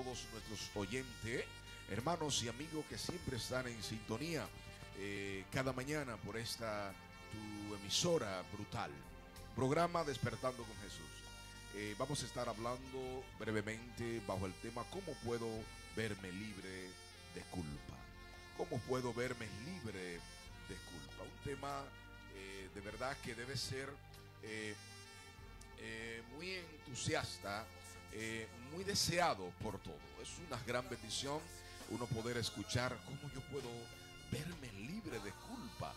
todos nuestros oyentes, hermanos y amigos que siempre están en sintonía cada mañana por esta tu emisora brutal, programa Despertando con Jesús. Vamos a estar hablando brevemente bajo el tema ¿cómo puedo verme libre de culpa? ¿Cómo puedo verme libre de culpa? Un tema de verdad que debe ser muy entusiasta, muy deseado por todos. Es una gran bendición uno poder escuchar cómo yo puedo verme libre de culpa.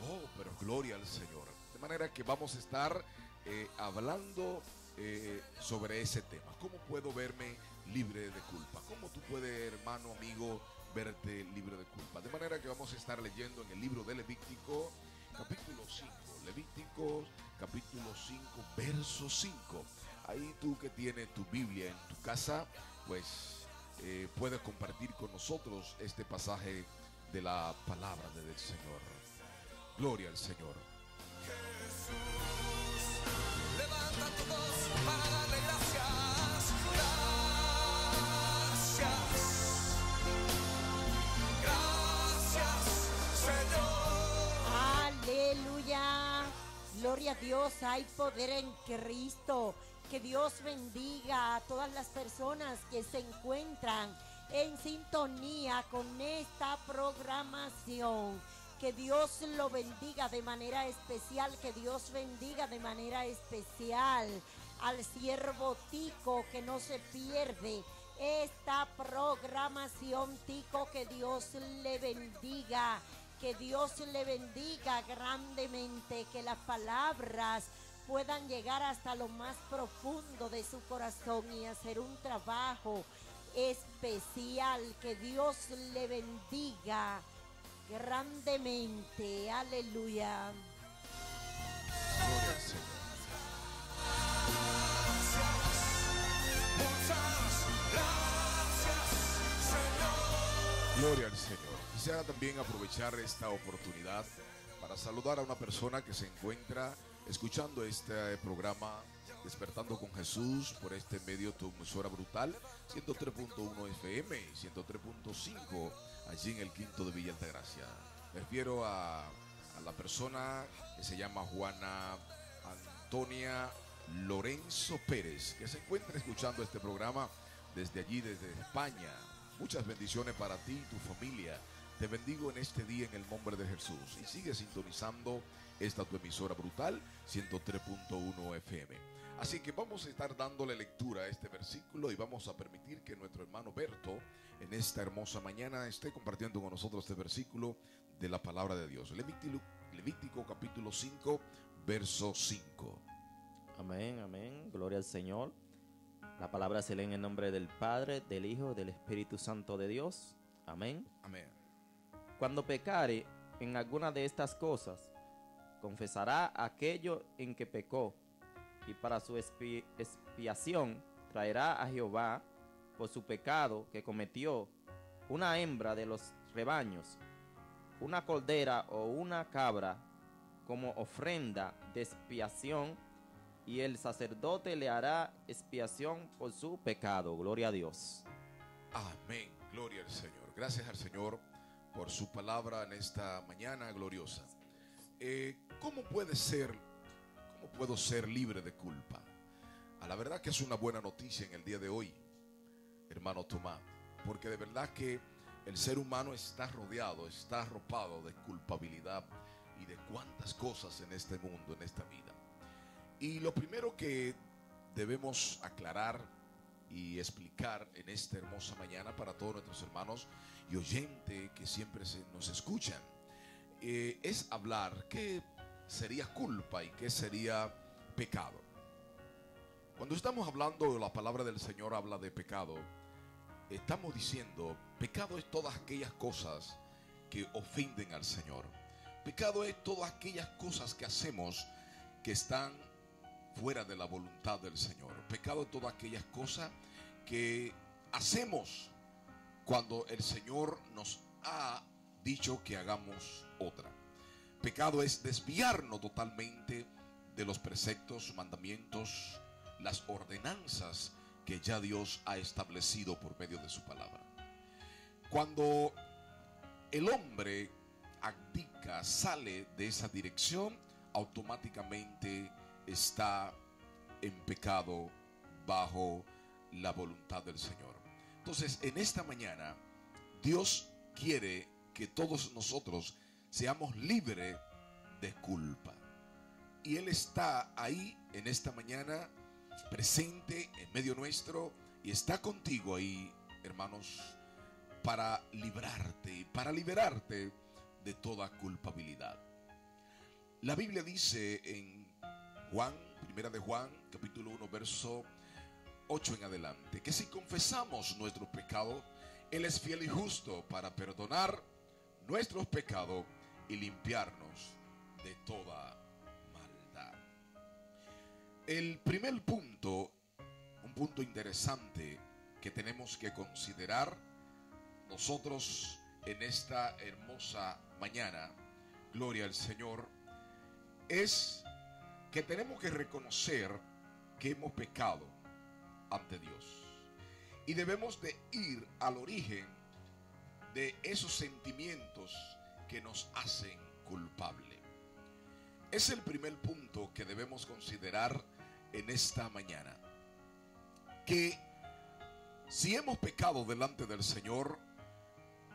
Oh, pero gloria al Señor. De manera que vamos a estar hablando sobre ese tema. ¿Cómo puedo verme libre de culpa? ¿Cómo tú puedes, hermano, amigo, verte libre de culpa? De manera que vamos a estar leyendo en el libro de Levítico, capítulo 5. Levítico, capítulo 5, verso 5. Ahí tú que tienes tu Biblia en tu casa, pues puedes compartir con nosotros este pasaje de la palabra del Señor. Gloria al Señor. Jesús, levanta tu voz para darle gracias. Gracias, Señor. Aleluya. Gloria a Dios, hay poder en Cristo. Que Dios bendiga a todas las personas que se encuentran en sintonía con esta programación. Que Dios lo bendiga de manera especial, que Dios bendiga de manera especial al siervo Tico, que no se pierde esta programación. Tico, que Dios le bendiga, que Dios le bendiga grandemente, que las palabras puedan llegar hasta lo más profundo de su corazón y hacer un trabajo especial. Que Dios le bendiga grandemente. Aleluya. Gloria al Señor. Gloria al Señor. Quisiera también aprovechar esta oportunidad para saludar a una persona que se encuentra escuchando este programa Despertando con Jesús por este medio, tu emisora brutal, 103.1 FM y 103.5 allí en el Quinto de Villa Altagracia. Me refiero a la persona que se llama Juana Antonia Lorenzo Pérez, que se encuentra escuchando este programa desde allí, desde España. Muchas bendiciones para ti y tu familia. Te bendigo en este día en el nombre de Jesús. Y sigue sintonizando esta tu emisora brutal, 103.1 FM. Así que vamos a estar dándole lectura a este versículo y vamos a permitir que nuestro hermano Berto en esta hermosa mañana esté compartiendo con nosotros este versículo de la palabra de Dios. Levítico capítulo 5, verso 5. Amén, amén. Gloria al Señor. La palabra se lee en el nombre del Padre, del Hijo, del Espíritu Santo de Dios. Amén. Amén. Cuando pecare en alguna de estas cosas, confesará aquello en que pecó, y para su expiación traerá a Jehová por su pecado que cometió una hembra de los rebaños, una cordera o una cabra como ofrenda de expiación, y el sacerdote le hará expiación por su pecado. Gloria a Dios. Amén. Gloria al Señor. Gracias al Señor por su palabra en esta mañana gloriosa. ¿Cómo puedo ser libre de culpa? A la verdad que es una buena noticia en el día de hoy, hermano Tomás, porque de verdad que el ser humano está rodeado, está arropado de culpabilidad y de cuantas cosas en este mundo, en esta vida. Y lo primero que debemos aclarar y explicar en esta hermosa mañana para todos nuestros hermanos y oyentes que siempre nos escuchan, es hablar qué sería culpa y qué sería pecado. Cuando estamos hablando, la palabra del Señor habla de pecado, estamos diciendo, pecado es todas aquellas cosas que ofenden al Señor. Pecado es todas aquellas cosas que hacemos que están fuera de la voluntad del Señor. Pecado es todas aquellas cosas que hacemos cuando el Señor nos ha dicho que hagamos otra. Pecado es desviarnos totalmente de los preceptos, mandamientos, las ordenanzas que ya Dios ha establecido por medio de su palabra. Cuando el hombre abdica, sale de esa dirección, automáticamente está en pecado bajo la voluntad del Señor. Entonces, en esta mañana, Dios quiere que todos nosotros seamos libres de culpa. Y Él está ahí en esta mañana, presente en medio nuestro, y está contigo ahí, hermanos, para liberarte de toda culpabilidad. La Biblia dice en Juan, primera de Juan, capítulo 1, verso 8 en adelante, que si confesamos nuestros pecados, Él es fiel y justo para perdonar nuestros pecados y limpiarnos de toda maldad. El primer punto, un punto interesante que tenemos que considerar nosotros en esta hermosa mañana, gloria al Señor, es que tenemos que reconocer que hemos pecado ante Dios y debemos de ir al origen de esos sentimientos que nos hacen culpable. Es el primer punto que debemos considerar en esta mañana, que si hemos pecado delante del Señor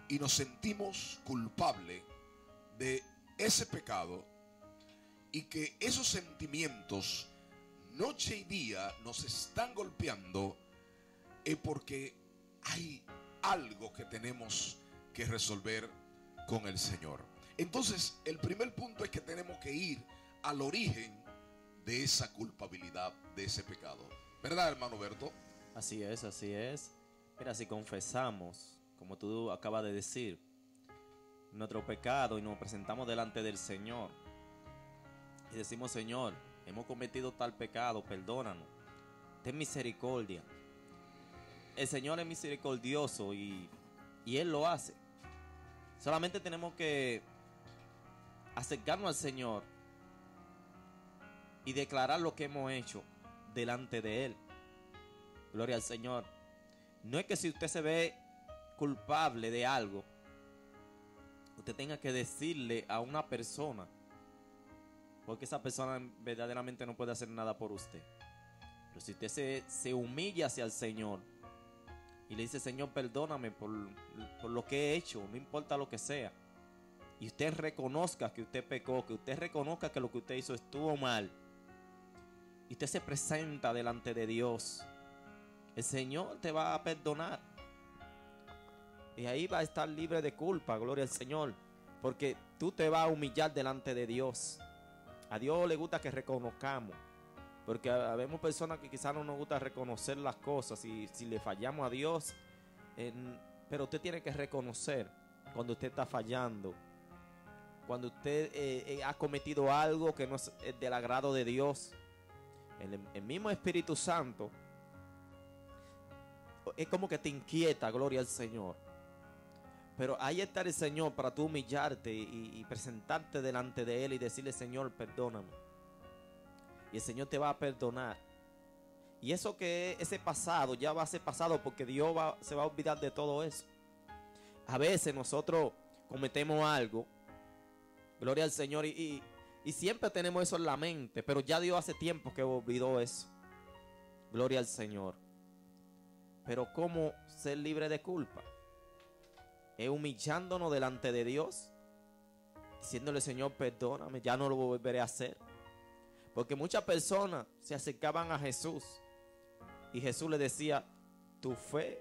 y nos sentimos culpables de ese pecado, y que esos sentimientos noche y día nos están golpeando, es porque hay algo que tenemos que resolver con el Señor. Entonces, el primer punto es que tenemos que ir al origen de esa culpabilidad, de ese pecado. ¿Verdad, hermano Berto? Así es, así es. Mira, si confesamos, como tú acabas de decir, nuestro pecado y nos presentamos delante del Señor y decimos: Señor, hemos cometido tal pecado, perdónanos, ten misericordia. El Señor es misericordioso y Él lo hace. Solamente tenemos que acercarnos al Señor y declarar lo que hemos hecho delante de Él. Gloria al Señor. No es que si usted se ve culpable de algo, usted tenga que decirle a una persona, porque esa persona verdaderamente no puede hacer nada por usted. Pero si usted se humilla hacia el Señor y le dice: Señor, perdóname por lo que he hecho, no importa lo que sea, y usted reconozca que usted pecó, que usted reconozca que lo que usted hizo estuvo mal, y usted se presenta delante de Dios, el Señor te va a perdonar. Y ahí va a estar libre de culpa, gloria al Señor, porque tú te vas a humillar delante de Dios. A Dios le gusta que reconozcamos, porque habemos personas que quizás no nos gusta reconocer las cosas y si le fallamos a Dios, pero usted tiene que reconocer cuando usted está fallando, cuando usted ha cometido algo que no es del agrado de Dios. El mismo Espíritu Santo es como que te inquieta, gloria al Señor. Pero ahí está el Señor para tú humillarte y presentarte delante de Él y decirle: Señor, perdóname. Y el Señor te va a perdonar. Y eso que ese pasado ya va a ser pasado, porque Dios se va a olvidar de todo eso. A veces nosotros cometemos algo, gloria al Señor, y siempre tenemos eso en la mente, pero ya Dios hace tiempo que olvidó eso. Gloria al Señor. Pero ¿cómo ser libre de culpa? Es humillándonos delante de Dios, diciéndole: Señor, perdóname, ya no lo volveré a hacer. Porque muchas personas se acercaban a Jesús y Jesús le decía: tu fe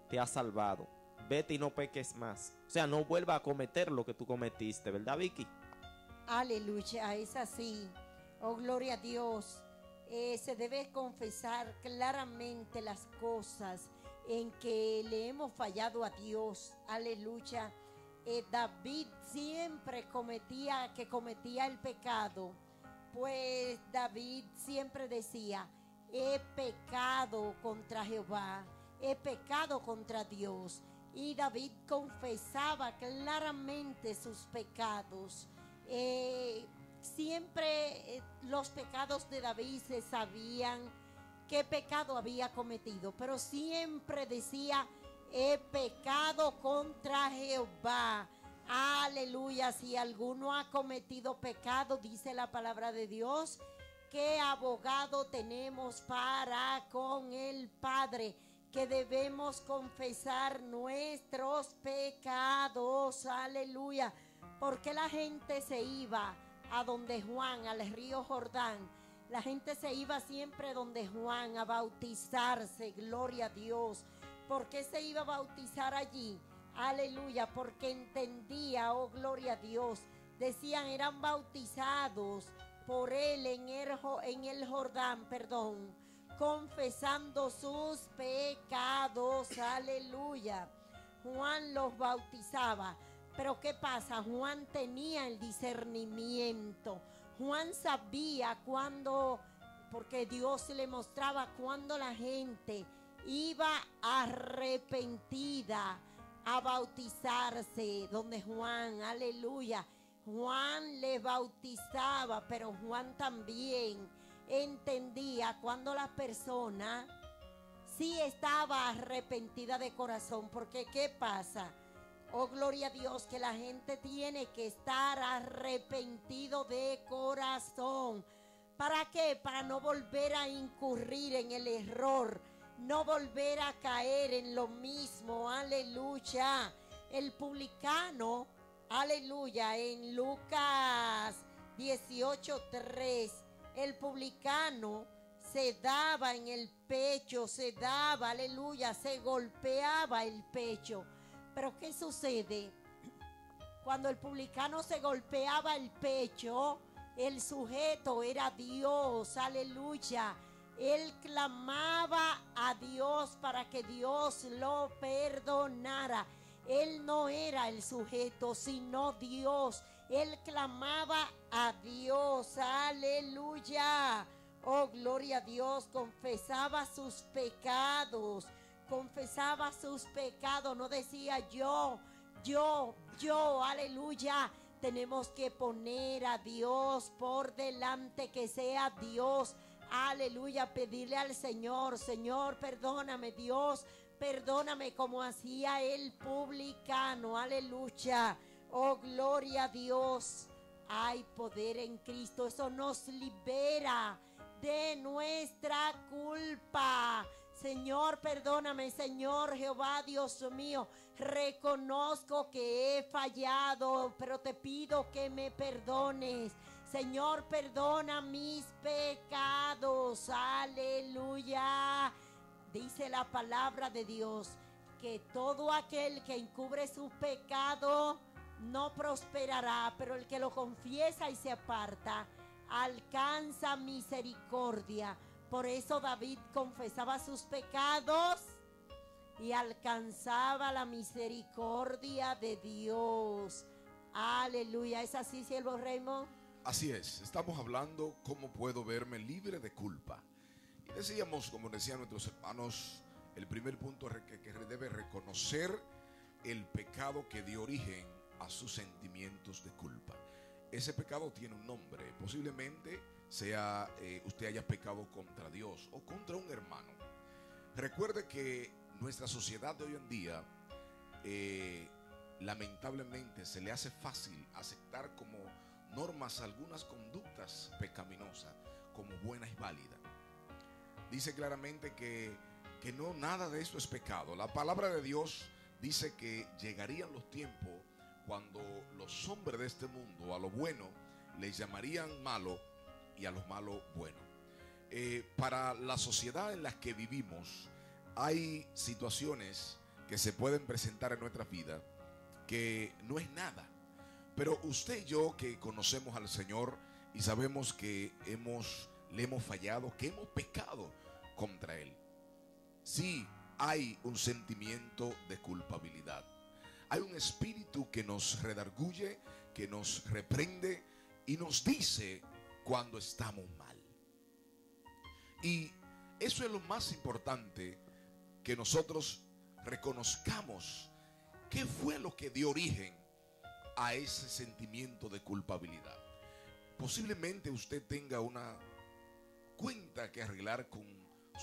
te ha salvado, vete y no peques más. O sea, no vuelva a cometer lo que tú cometiste, ¿verdad, Vicky? Aleluya, es así. Oh, gloria a Dios. Se debe confesar claramente las cosas en que le hemos fallado a Dios. Aleluya. David siempre cometía el pecado. Pues David siempre decía: he pecado contra Jehová, he pecado contra Dios. Y David confesaba claramente sus pecados. Siempre los pecados de David se sabían, qué pecado había cometido, pero siempre decía: he pecado contra Jehová. Aleluya. Si alguno ha cometido pecado, dice la palabra de Dios, ¿qué abogado tenemos para con el Padre? Que debemos confesar nuestros pecados. Aleluya. Porque la gente se iba a donde Juan, al río Jordán. La gente se iba siempre donde Juan a bautizarse. Gloria a Dios. ¿Por qué se iba a bautizar allí? Aleluya. Porque entendía, oh gloria a Dios. Decían, eran bautizados por él en el Jordán, confesando sus pecados. Aleluya. Juan los bautizaba. Pero ¿qué pasa? Juan tenía el discernimiento. Juan sabía cuando, porque Dios le mostraba cuando la gente iba arrepentida a bautizarse donde Juan. Aleluya. Juan le bautizaba, pero Juan también entendía cuando la persona sí estaba arrepentida de corazón. Porque ¿qué pasa? Oh, gloria a Dios, que la gente tiene que estar arrepentido de corazón. ¿Para qué? Para no volver a incurrir en el error, no volver a caer en lo mismo. Aleluya. El publicano, aleluya, en Lucas 18:3, el publicano se daba en el pecho, se daba, aleluya, se golpeaba el pecho. Pero ¿qué sucede? Cuando el publicano se golpeaba el pecho, el sujeto era Dios, aleluya. Él clamaba a Dios para que Dios lo perdonara. Él no era el sujeto, sino Dios. Él clamaba a Dios, aleluya. Oh, gloria a Dios, confesaba sus pecados. Confesaba sus pecados, no decía yo, aleluya. Tenemos que poner a Dios por delante, que sea Dios, aleluya. Pedirle al Señor, Señor, perdóname, Dios, perdóname, como hacía el publicano, aleluya. Oh, gloria a Dios. Hay poder en Cristo, eso nos libera de nuestra culpa. Señor, perdóname, Señor Jehová, Dios mío, reconozco que he fallado, pero te pido que me perdones. Señor, perdona mis pecados, aleluya. Dice la palabra de Dios que todo aquel que encubre su pecado no prosperará, pero el que lo confiesa y se aparta alcanza misericordia. Por eso David confesaba sus pecados y alcanzaba la misericordia de Dios. Aleluya. ¿Es así, siervo Raymond? Así es. Estamos hablando cómo puedo verme libre de culpa. Y decíamos, como decían nuestros hermanos, el primer punto es que debe reconocer el pecado que dio origen a sus sentimientos de culpa. Ese pecado tiene un nombre. Posiblemente sea usted haya pecado contra Dios o contra un hermano. Recuerde que nuestra sociedad de hoy en día lamentablemente se le hace fácil aceptar como normas algunas conductas pecaminosas como buenas y válidas. Dice claramente que no, nada de eso es pecado. La palabra de Dios dice que llegarían los tiempos cuando los hombres de este mundo a lo bueno les llamarían malo y a los malos bueno. Para la sociedad en la que vivimos hay situaciones que se pueden presentar en nuestra vida que no es nada, pero usted y yo que conocemos al Señor y sabemos que le hemos fallado, que hemos pecado contra Él, sí hay un sentimiento de culpabilidad. Hay un espíritu que nos redarguye, que nos reprende y nos dice cuando estamos mal. Y eso es lo más importante, que nosotros reconozcamos qué fue lo que dio origen a ese sentimiento de culpabilidad. Posiblemente usted tenga una cuenta que arreglar con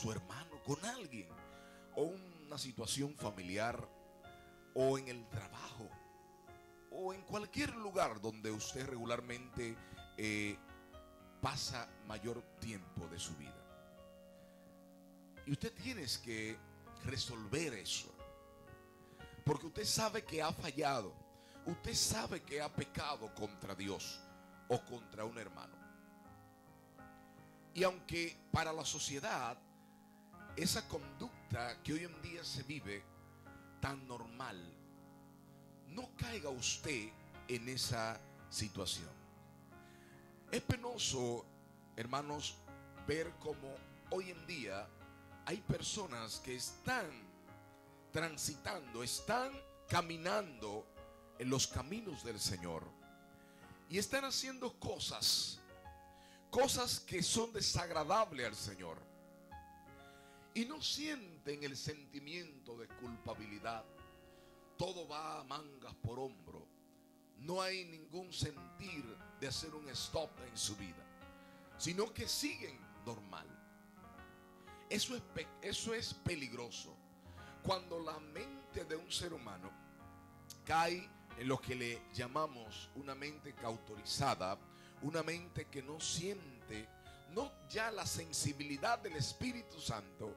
su hermano, con alguien, o una situación familiar, o en el trabajo, o en cualquier lugar donde usted regularmente pasa mayor tiempo de su vida. Y usted tiene que resolver eso, porque usted sabe que ha fallado, usted sabe que ha pecado contra Dios o contra un hermano. Y aunque para la sociedad esa conducta que hoy en día se vive tan normal, no caiga usted en esa situación. Es penoso, hermanos, ver cómo hoy en día hay personas que están transitando, están caminando en los caminos del Señor y están haciendo cosas que son desagradables al Señor, y no sienten el sentimiento de culpabilidad. Todo va a mangas por hombro. No hay ningún sentir de hacer un stop en su vida, sino que siguen normal. Eso es peligroso. Cuando la mente de un ser humano cae en lo que le llamamos una mente cauterizada, una mente que no siente, no ya la sensibilidad del Espíritu Santo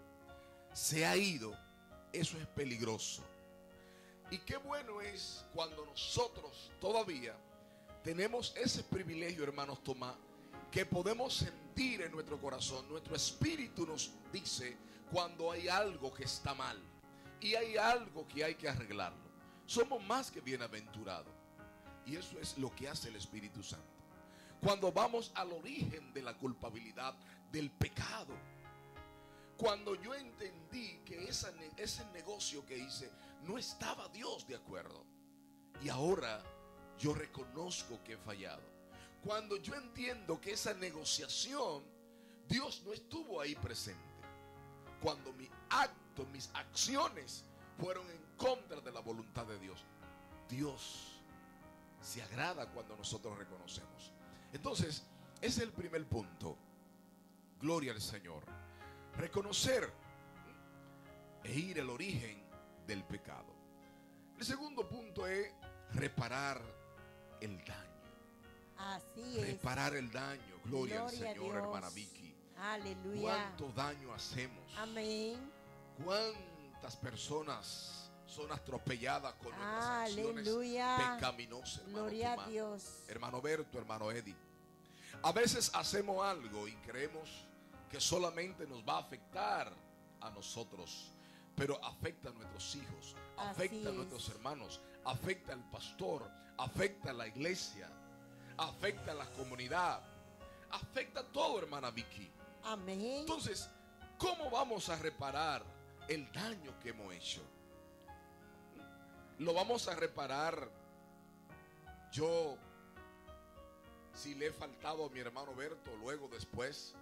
se ha ido, eso es peligroso. Y qué bueno es cuando nosotros todavía tenemos ese privilegio, hermanos Tomás, que podemos sentir en nuestro corazón. Nuestro espíritu nos dice cuando hay algo que está mal y hay algo que hay que arreglarlo. Somos más que bienaventurados, y eso es lo que hace el Espíritu Santo. Cuando vamos al origen de la culpabilidad, del pecado, cuando yo entendí que ese negocio que hice no estaba Dios de acuerdo, y ahora yo reconozco que he fallado. Cuando yo entiendo que esa negociación Dios no estuvo ahí presente, cuando mi acto, mis acciones fueron en contra de la voluntad de Dios, Dios se agrada cuando nosotros reconocemos. Entonces, ese es el primer punto. Gloria al Señor. Reconocer e ir al origen del pecado. El segundo punto es reparar el daño. Así es. Reparar el daño. Gloria al Gloria a Señor, Dios. hermana Vicky. Aleluya. ¿Cuánto daño hacemos? Amén. ¿Cuántas personas son atropelladas con nuestras acciones Aleluya. pecaminosas, hermano Gloria a Tomás, Dios. hermano Berto, hermano Eddie? A veces hacemos algo y creemos que solamente nos va a afectar a nosotros, pero afecta a nuestros hijos, afecta a nuestros hermanos, afecta al pastor, afecta a la iglesia, afecta a la comunidad, afecta a todo, hermana Vicky. Amén. Entonces, ¿cómo vamos a reparar el daño que hemos hecho? Lo vamos a reparar. Yo, si le he faltado a mi hermano Berto, luego después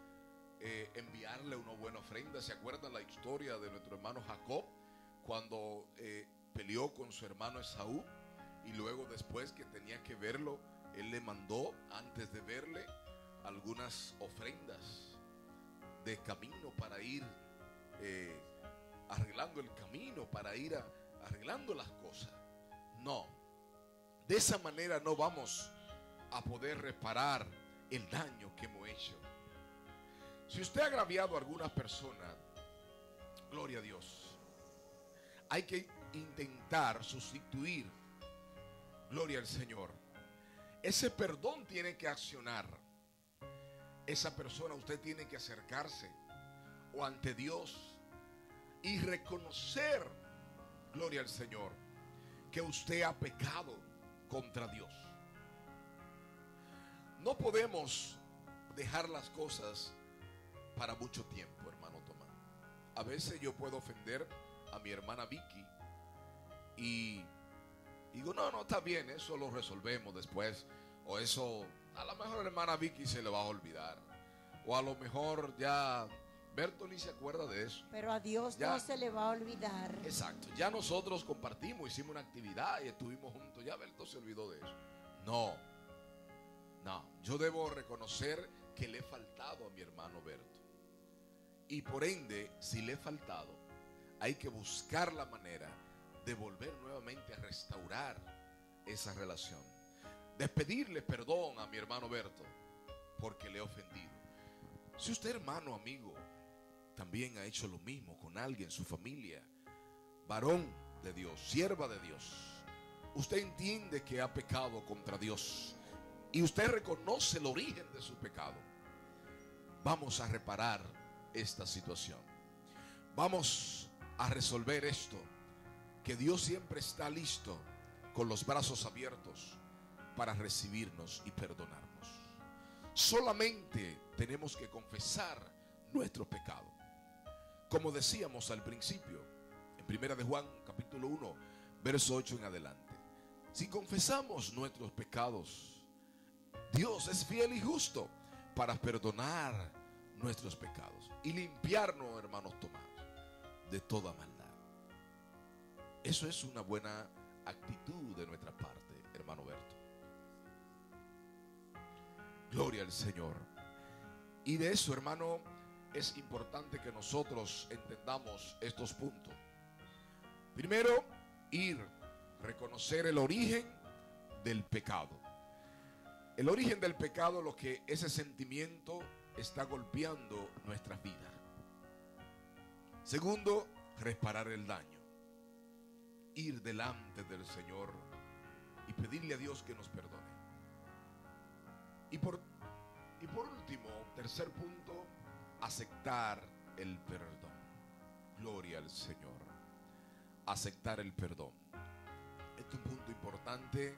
enviarle una buena ofrenda. ¿Se acuerdan la historia de nuestro hermano Jacob cuando peleó con su hermano Esaú? Y luego después que tenía que verlo, él le mandó, antes de verle, algunas ofrendas de camino para ir arreglando el camino, para ir arreglando las cosas. No, de esa manera no vamos a poder reparar el daño que hemos hecho. Si usted ha agraviado a alguna persona, gloria a Dios, hay que intentar sustituir, gloria al Señor. Ese perdón tiene que accionar. Esa persona, usted tiene que acercarse o ante Dios y reconocer, gloria al Señor, que usted ha pecado contra Dios. No podemos dejar las cosas para mucho tiempo, hermano Tomás. A veces yo puedo ofender a mi hermana Vicky y digo, no, está bien, eso lo resolvemos después. O eso, a lo mejor a la hermana Vicky se le va a olvidar. O a lo mejor ya Berto ni se acuerda de eso. Pero a Dios Ya. no se le va a olvidar. Exacto, ya nosotros compartimos, hicimos una actividad y estuvimos juntos. Ya Berto se olvidó de eso. No, yo debo reconocer que le he faltado a mi hermano Berto. Y por ende, si le he faltado, hay que buscar la manera de volver nuevamente a restaurar esa relación. De pedirle perdón a mi hermano Berto porque le he ofendido. Si usted, hermano, amigo, también ha hecho lo mismo con alguien, su familia, varón de Dios, sierva de Dios, usted entiende que ha pecado contra Dios y usted reconoce el origen de su pecado, vamos a reparar esta situación. Vamos a resolver esto, que Dios siempre está listo con los brazos abiertos para recibirnos y perdonarnos. Solamente tenemos que confesar nuestro pecado. Como decíamos al principio, en 1 de Juan, capítulo 1, verso 8 en adelante. Si confesamos nuestros pecados, Dios es fiel y justo para perdonar nuestros pecados y limpiarnos, hermanos Tomás, de toda maldad. Eso es una buena actitud de nuestra parte, hermano Berto. Gloria al Señor. Y de eso, hermano, es importante que nosotros entendamos estos puntos. Primero, reconocer el origen del pecado. El origen del pecado, lo que ese sentimiento está golpeando nuestras vidas. Segundo, reparar el daño. Ir delante del Señor y pedirle a Dios que nos perdone. Y por último, tercer punto, aceptar el perdón. Gloria al Señor. Aceptar el perdón. Este es un punto importante.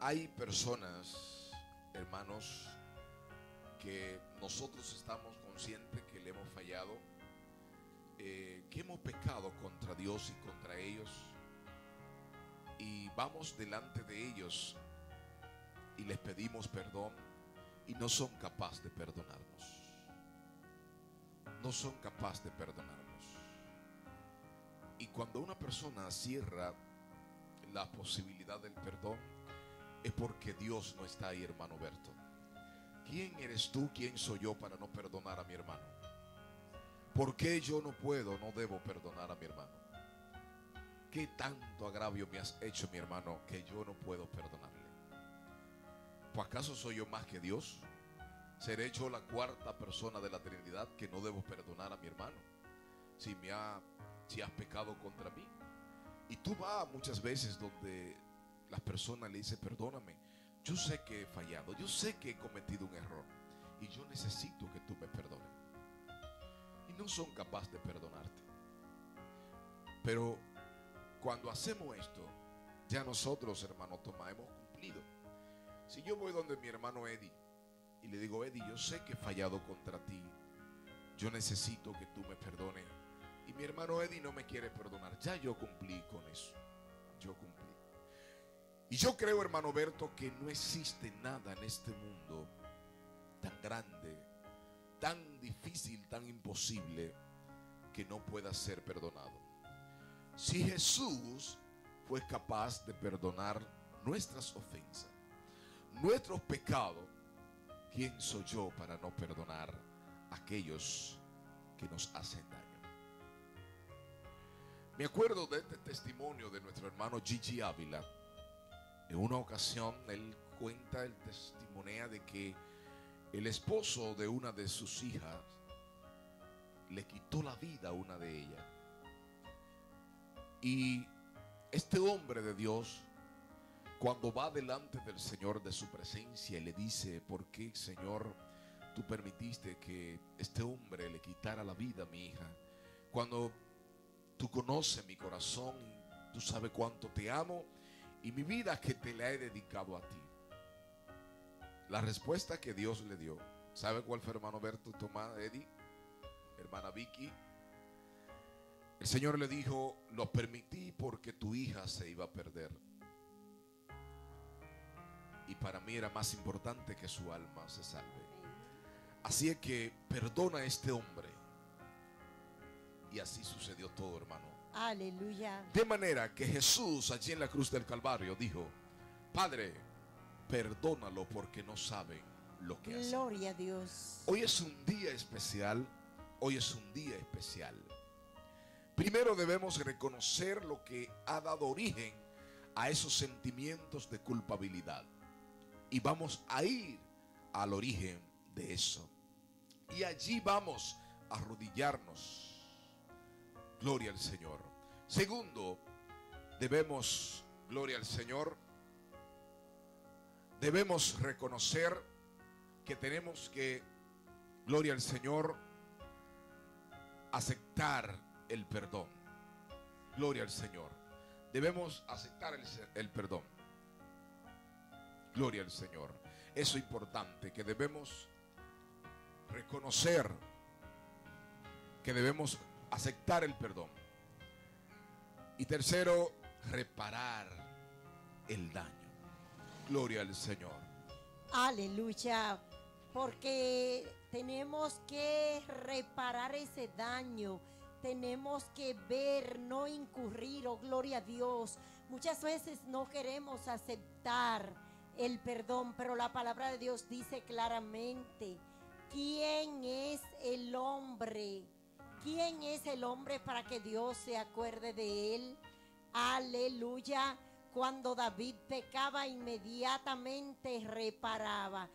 Hay personas, hermanos, que nosotros estamos conscientes que le hemos fallado, que hemos pecado contra Dios y contra ellos, y vamos delante de ellos y les pedimos perdón y no son capaces de perdonarnos. No son capaces de perdonarnos. Y cuando una persona cierra la posibilidad del perdón, es porque Dios no está ahí, hermano Berto. ¿Quién eres tú? ¿Quién soy yo para no perdonar a mi hermano? ¿Por qué yo no puedo, no debo perdonar a mi hermano? ¿Qué tanto agravio me has hecho, mi hermano, que yo no puedo perdonarle? ¿Pues acaso soy yo más que Dios? ¿Seré yo la cuarta persona de la Trinidad que no debo perdonar a mi hermano si has pecado contra mí? Y tú vas muchas veces donde las personas le dicen: perdóname, yo sé que he fallado, yo sé que he cometido un error y yo necesito que tú me perdones. Y no son capaces de perdonarte. Pero cuando hacemos esto, ya nosotros, hermano Tomás, hemos cumplido. Si yo voy donde mi hermano Eddie y le digo: Eddie, yo sé que he fallado contra ti, yo necesito que tú me perdones, y mi hermano Eddie no me quiere perdonar, ya yo cumplí con eso. Yo cumplí. Y yo creo, hermano Berto, que no existe nada en este mundo tan grande, tan difícil, tan imposible, que no pueda ser perdonado. Si Jesús fue capaz de perdonar nuestras ofensas, nuestros pecados, ¿quién soy yo para no perdonar a aquellos que nos hacen daño? Me acuerdo de este testimonio de nuestro hermano Gigi Ávila. En una ocasión él cuenta, el testimonia de que el esposo de una de sus hijas le quitó la vida a una de ellas. Y este hombre de Dios, cuando va delante del Señor, de su presencia, y le dice: ¿por qué, Señor, tú permitiste que este hombre le quitara la vida a mi hija? Cuando tú conoces mi corazón, tú sabes cuánto te amo y mi vida que te la he dedicado a ti. La respuesta que Dios le dio, ¿sabe cuál fue, hermano Berto, Tomás, Eddie, hermana Vicky? El Señor le dijo: lo permití porque tu hija se iba a perder. Y para mí era más importante que su alma se salve. Así es que perdona a este hombre. Y así sucedió todo, hermano. Aleluya. De manera que Jesús, allí en la cruz del Calvario, dijo: Padre, perdónalo porque no saben lo que hacen. Gloria a Dios. Hoy es un día especial. Hoy es un día especial. Primero debemos reconocer lo que ha dado origen a esos sentimientos de culpabilidad. Y vamos a ir al origen de eso. Y allí vamos a arrodillarnos. Gloria al Señor. Segundo, debemos, gloria al Señor, debemos reconocer que tenemos que, gloria al Señor, aceptar el perdón. Gloria al Señor. Debemos aceptar el perdón. Gloria al Señor. Eso es importante, que debemos reconocer, que debemos aceptar el perdón. Y tercero, reparar el daño. Gloria al Señor. Aleluya. Porque tenemos que reparar ese daño. Tenemos que ver, no incurrir, oh gloria a Dios. Muchas veces no queremos aceptar el perdón, pero la palabra de Dios dice claramente: ¿quién es el hombre? ¿Quién es el hombre para que Dios se acuerde de él? Aleluya. Cuando David pecaba, inmediatamente reparaba.